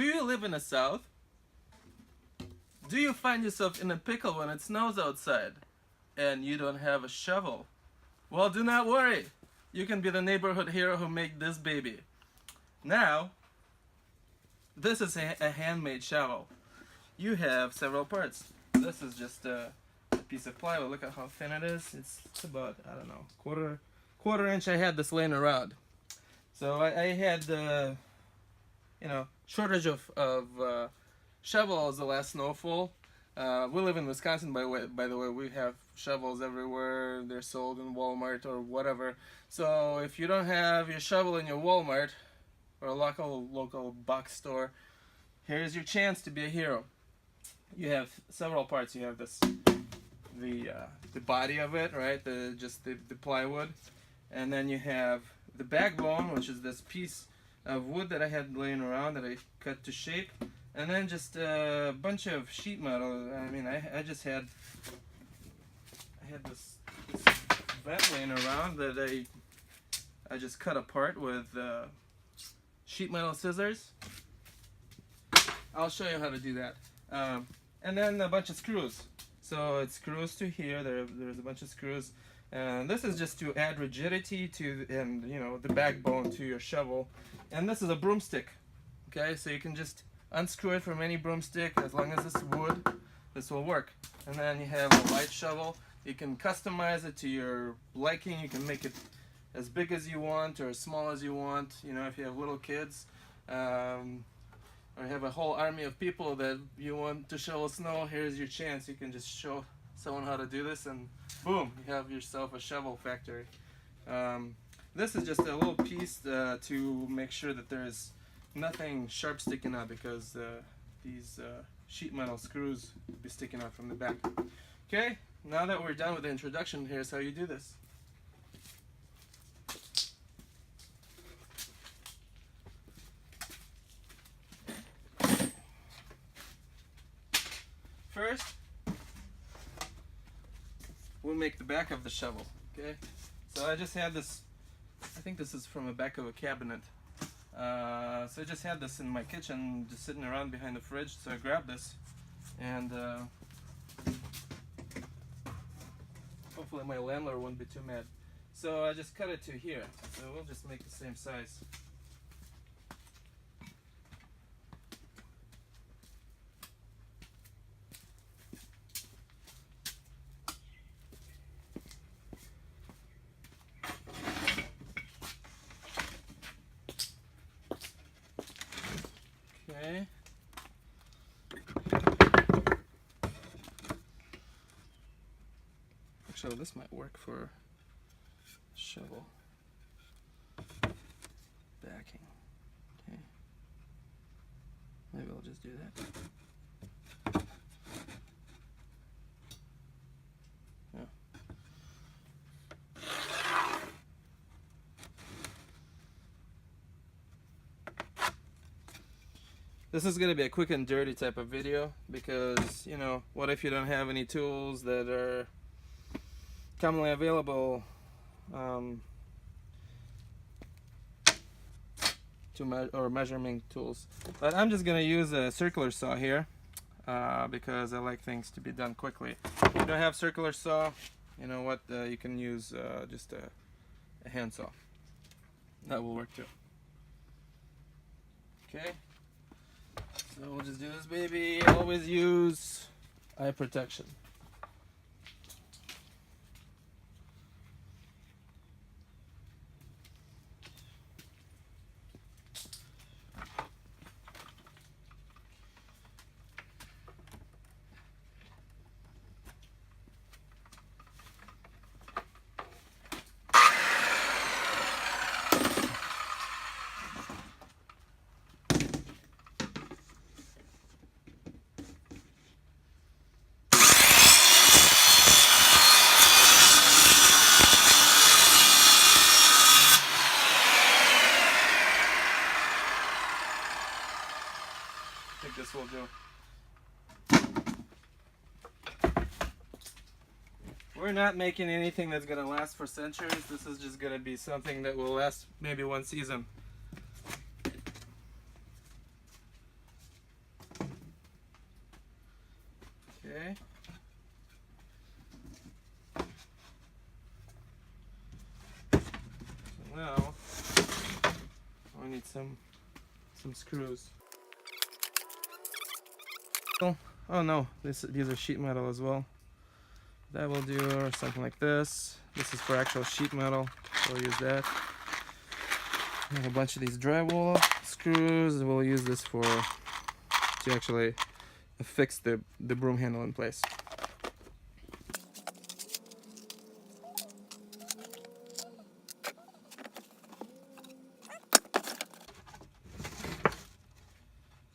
Do you live in the South? Do you find yourself in a pickle when it snows outside and you don't have a shovel? Well, do not worry. You can be the neighborhood hero who made this baby. Now, this is a handmade shovel. You have several parts. This is just a piece of plywood. Look at how thin it is. It's about, I don't know, quarter inch. I had this laying around. So I had shortage of shovels the last snowfall. We live in Wisconsin, by the way. We have shovels everywhere. They're sold in Walmart or whatever. So if you don't have your shovel in your Walmart or a local box store, here's your chance to be a hero. You have several parts. You have the body of it, right? The plywood, and then you have the backbone, which is this piece of wood that I had laying around that I cut to shape, and then just a bunch of sheet metal. I mean, I had this vent laying around that I just cut apart with sheet metal scissors. I'll show you how to do that. And then a bunch of screws. So it screws to here. There's a bunch of screws. And this is just to add rigidity to the backbone to your shovel. And this is a broomstick. Okay, so you can just unscrew it from any broomstick. As long as it's wood, this will work. And then you have a light shovel. You can customize it to your liking. You can make it as big as you want or as small as you want. You know, if you have little kids, or have a whole army of people that you want to shovel snow, here's your chance. You can just show someone how to do this, and boom, you have yourself a shovel factory. This is just a little piece to make sure that there's nothing sharp sticking out, because these sheet metal screws will be sticking out from the back. Okay, now that we're done with the introduction, here's how you do this. First, we'll make the back of the shovel. Okay, so I just had this. I think this is from the back of a cabinet. So I just had this in my kitchen, just sitting around behind the fridge. So I grabbed this, and hopefully my landlord won't be too mad. So I just cut it to here. So we'll just make the same size. Okay. Actually, this might work for shovel backing. Okay. Maybe I'll just do that. Yeah. This is going to be a quick and dirty type of video because, what if you don't have any tools that are commonly available or measurement tools. But I'm just going to use a circular saw here because I like things to be done quickly. If you don't have circular saw, you know what, you can use just a hand saw. That will work too. Okay. So we'll just do this baby. Always use eye protection. I think this will do. We're not making anything that's going to last for centuries. This is just going to be something that will last maybe one season. Okay. So now I need some screws. Oh no, these are sheet metal as well. That will do, or something like this. This is for actual sheet metal. We'll use that. I have a bunch of these drywall screws. We'll use this to actually fix the broom handle in place.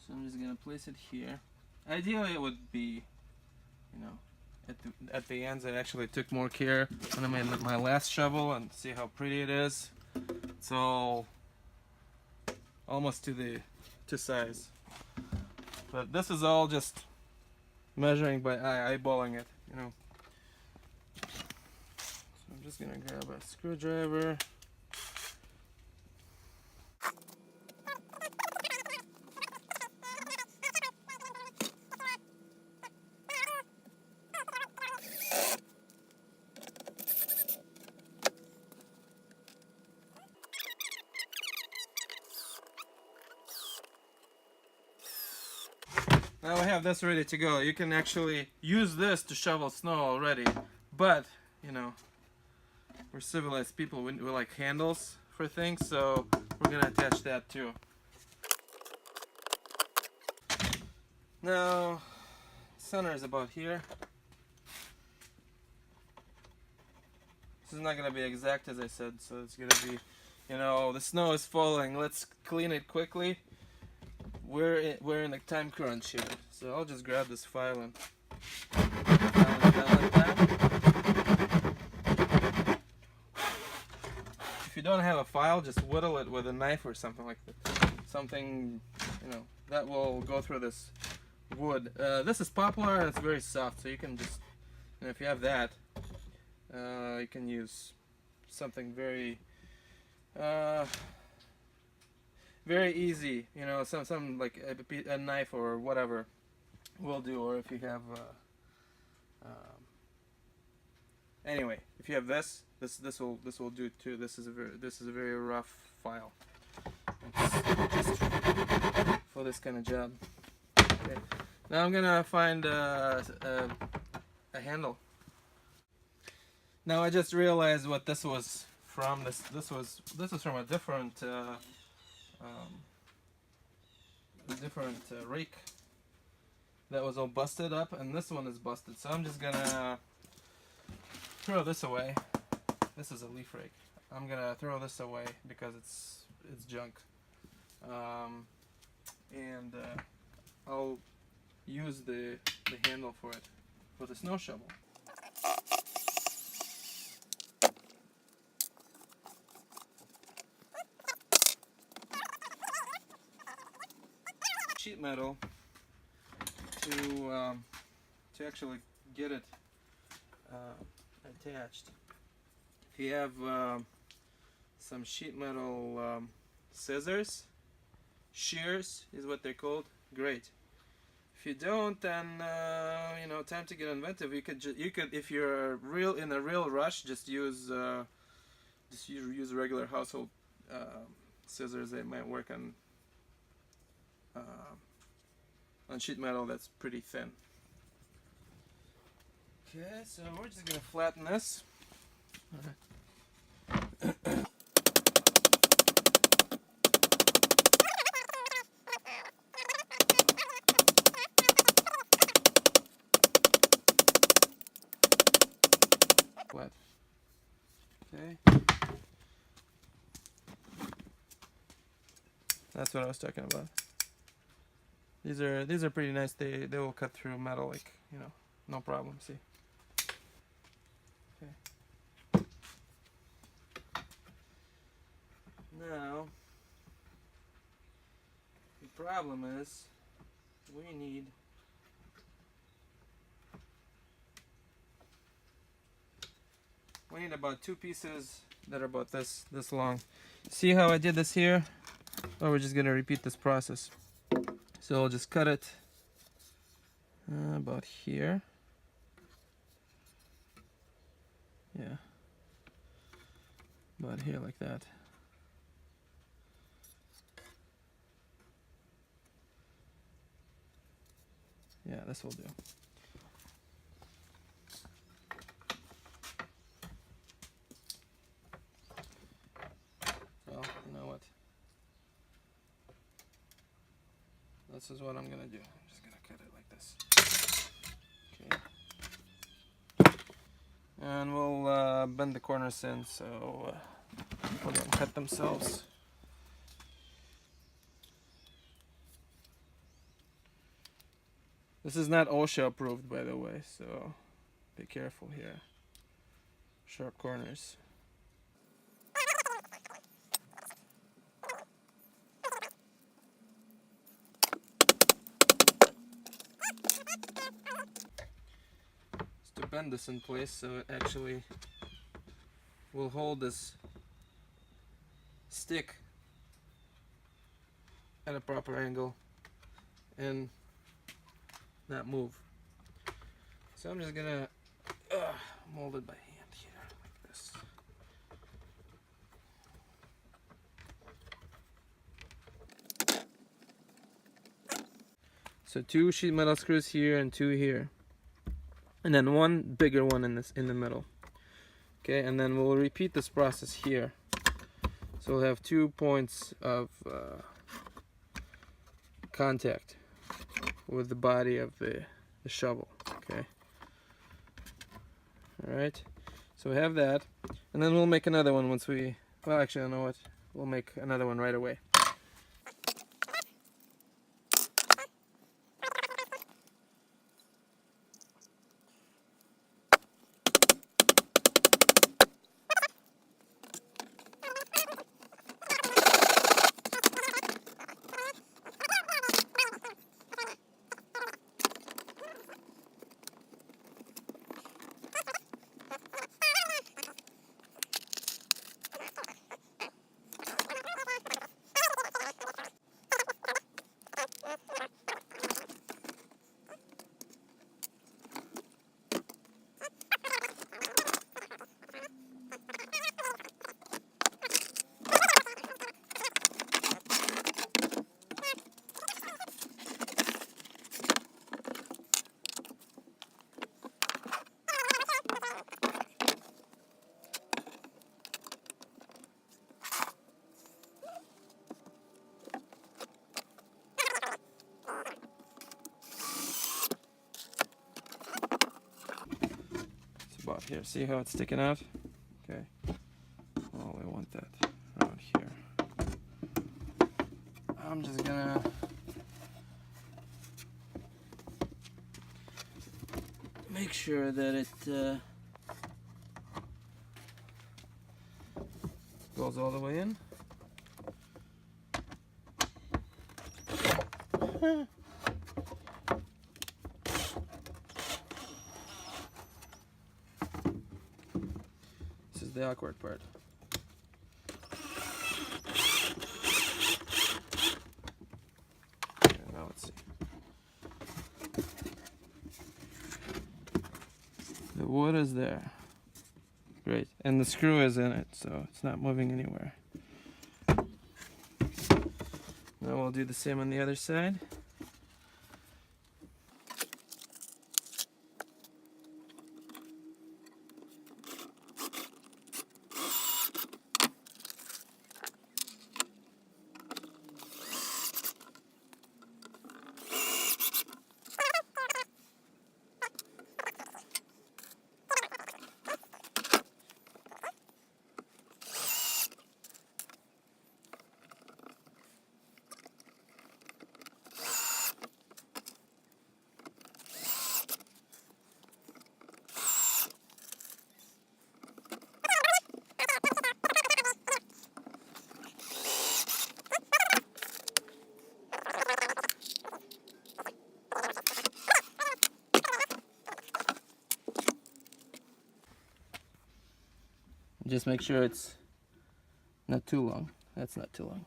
So I'm just gonna place it here. Ideally, it would be, you know, at the ends. I actually took more care when I made my last shovel, and see how pretty it is. It's all almost to size. But this is all just measuring by eyeballing it, you know. So I'm just gonna grab a screwdriver. Now I have this ready to go. You can actually use this to shovel snow already, but you know, we're civilized people. We like handles for things, so we're gonna attach that too. Now, center is about here. This is not gonna be exact as I said, so it's gonna be, you know, the snow is falling. Let's clean it quickly. We're in a time crunch here, so I'll just grab this file and down. If you don't have a file, just whittle it with a knife or something like that. Something, you know, that will go through this wood. This is poplar and it's very soft, so you can just, you know, if you have that, you can use something very very easy, you know, some like a knife or whatever will do. Or if you have anyway, if you have this will do too. This is a very rough file. It's just for this kind of job. Okay. Now I'm gonna find a handle. Now I just realized what this was from. This was from a different rake that was all busted up, and this one is busted. So I'm just gonna throw this away. This is a leaf rake. I'm gonna throw this away because it's junk, and I'll use the handle for it for the snow shovel. Sheet metal to actually get it attached. If you have some sheet metal scissors, shears is what they're called, great. If you don't, then you know, time to get inventive. You could if you're in a real rush, just use regular household scissors. They might work on sheet metal that's pretty thin. Okay, so we're just gonna flatten this. Flat. Okay. That's what I was talking about. These are pretty nice. They will cut through metal, like, you know, no problem. See. Okay. Now the problem is we need about 2 pieces that are about this long. See how I did this here? Or we're just gonna repeat this process. So I'll just cut it about here. Yeah, about here like that. Yeah, this will do. Well, you know what? This is what I'm gonna do. I'm just gonna cut it like this. Okay. And we'll bend the corners in so they don't cut themselves. This is not OSHA approved, by the way, so be careful here. Sharp corners. Just to bend this in place so it actually will hold this stick at a proper angle and not move. So I'm just gonna mold it by hand here like this. So 2 sheet metal screws here and 2 here, and then 1 bigger one in the middle. Okay, and then we'll repeat this process here. So we'll have 2 points of contact with the body of the shovel. Okay. All right. So we have that, and then we'll make another one once we. Well, actually, I know what. We'll make another one right away. About here, see how it's sticking out? Okay. Oh, I want that around here. I'm just gonna make sure that it goes all the way in. This is the awkward part. Okay, now let's see. The wood is there. Great. And the screw is in it, so it's not moving anywhere. Now we'll do the same on the other side. Just make sure it's not too long. That's not too long.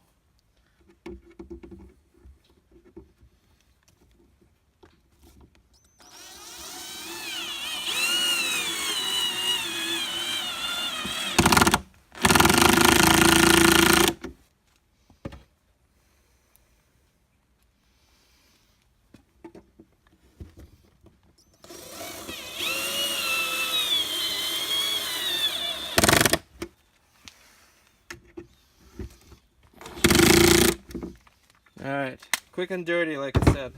Alright, quick and dirty like I said.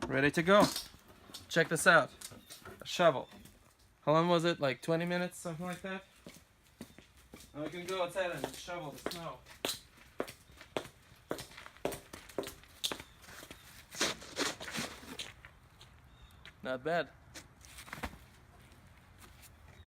Ready to go. Check this out. A shovel. How long was it? Like 20 minutes, something like that? Now we can go outside and shovel the snow. Not bad.